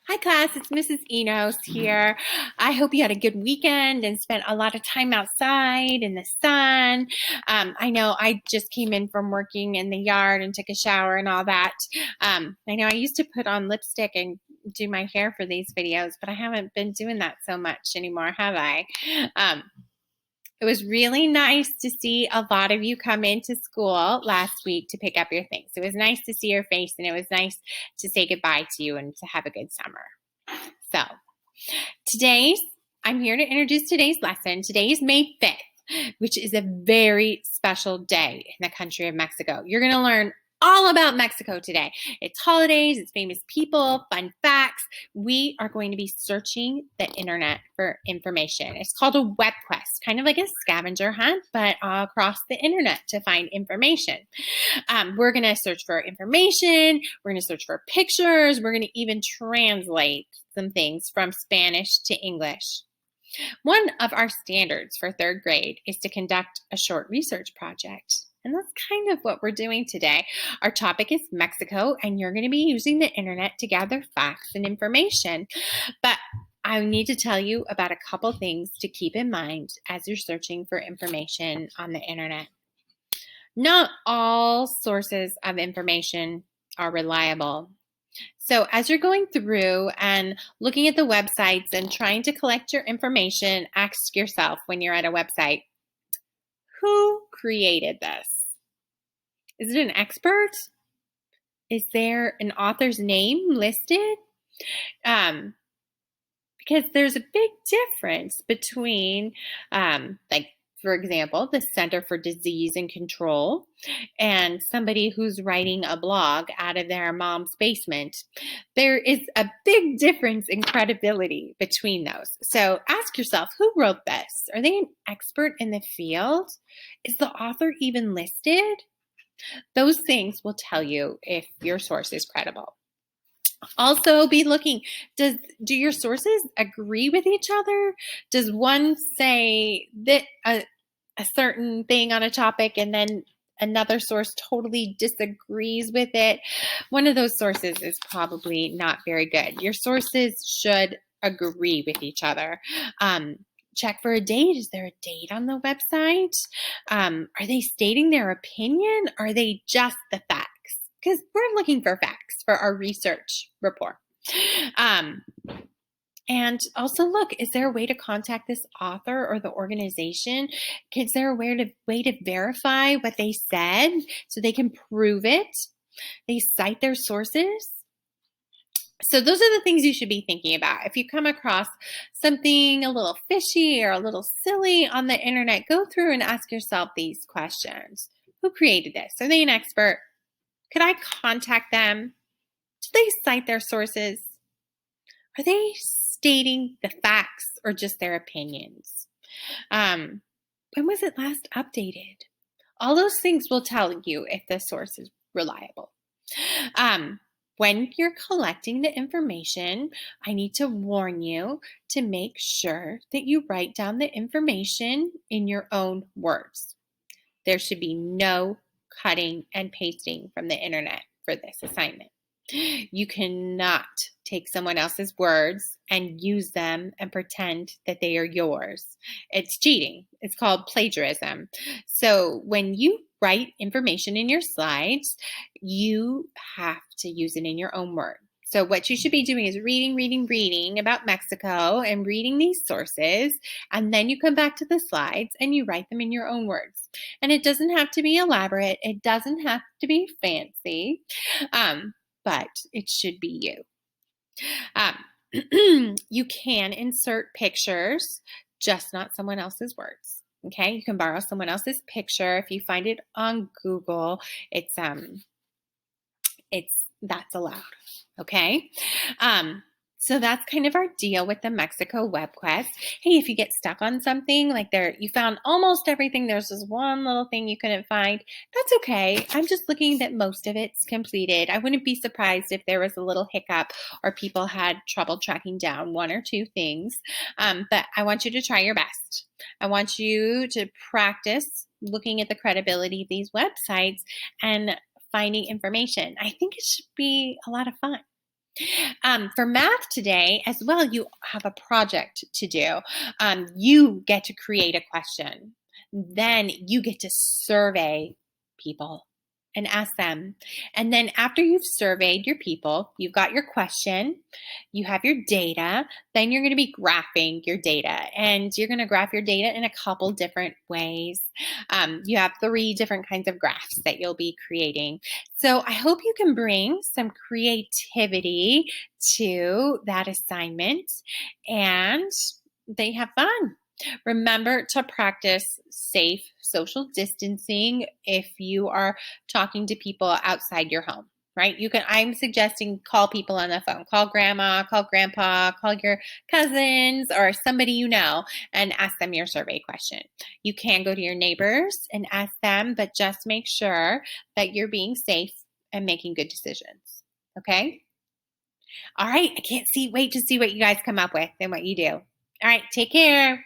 Hi class, it's Mrs. Enos here. I hope you had a good weekend and spent a lot of time outside in the sun. I know I just came in from working in the yard and took a shower and all that. I know I used to put on lipstick and do my hair for these videos, but I haven't been doing that so much anymore, have I? Um, it was really nice to see a lot of you come into school last week to pick up your things. It was nice to see your face, and it was nice to say goodbye to you and to have a good summer. So I'm here to introduce today's lesson. Today is May 5th, which is a very special day in the country of Mexico. You're going to learn all about Mexico today. It's holidays, it's famous people, fun facts. We are going to be searching the internet for information. It's called a web quest, kind of like a scavenger hunt, but across the internet to find information. We're going to search for information. We're going to search for pictures. We're going to even translate some things from Spanish to English. One of our standards for third grade is to conduct a short research project. And that's kind of what we're doing today. Our topic is Mexico, and you're going to be using the internet to gather facts and information. But I need to tell you about a couple things to keep in mind as you're searching for information on the internet. Not all sources of information are reliable. So as you're going through and looking at the websites and trying to collect your information, ask yourself when you're at a website, who created this? Is it an expert? Is there an author's name listed? Because there's a big difference between, for example, the Center for Disease and Control and somebody who's writing a blog out of their mom's basement. There is a big difference in credibility between those. So ask yourself, who wrote this? Are they an expert in the field? Is the author even listed? Those things will tell you if your source is credible. Also be looking, do your sources agree with each other? Does one say that a certain thing on a topic and then another source totally disagrees with it? One of those sources is probably not very good. Your sources should agree with each other. Check for a date. Is there a date on the website? Are they stating their opinion? Are they just the facts? Because we're looking for facts for our research report. And also look, is there a way to contact this author or the organization? Is there a way to verify what they said so they can prove it? They cite their sources. So those are the things you should be thinking about. If you come across something a little fishy or a little silly on the internet, go through and ask yourself these questions. Who created this? Are they an expert? Could I contact them? Do they cite their sources? Are they stating the facts or just their opinions? When was it last updated? All those things will tell you if the source is reliable. When you're collecting the information, I need to warn you to make sure that you write down the information in your own words. There should be no cutting and pasting from the internet for this assignment. You cannot take someone else's words and use them and pretend that they are yours. It's cheating. It's called plagiarism. So when you write information in your slides, you have to use it in your own words. So what you should be doing is reading about Mexico and reading these sources, and then you come back to the slides and you write them in your own words. And it doesn't have to be elaborate. It doesn't have to be fancy, but it should be you. You can insert pictures, just not someone else's words. Okay, you can borrow someone else's picture if you find it on Google. That's allowed. Okay. So that's kind of our deal with the Mexico web quest. Hey, if you get stuck on something, like you found almost everything, there's this one little thing you couldn't find, that's okay. I'm just looking that most of it's completed. I wouldn't be surprised if there was a little hiccup or people had trouble tracking down one or two things. But I want you to try your best. I want you to practice looking at the credibility of these websites and finding information. I think it should be a lot of fun. For math today as well, you have a project to do. You get to create a question. Then you get to survey people and ask them. And then after you've surveyed your people, you've got your question, you have your data, then you're going to be graphing your data. And you're going to graph your data in a couple different ways. You have 3 different kinds of graphs that you'll be creating. So I hope you can bring some creativity to that assignment and they have fun. Remember to practice safe social distancing if you are talking to people outside your home, right? I'm suggesting call people on the phone. Call grandma, call grandpa, call your cousins or somebody you know and ask them your survey question. You can go to your neighbors and ask them, but just make sure that you're being safe and making good decisions. Okay? All right. I can't wait to see what you guys come up with and what you do. All right. Take care.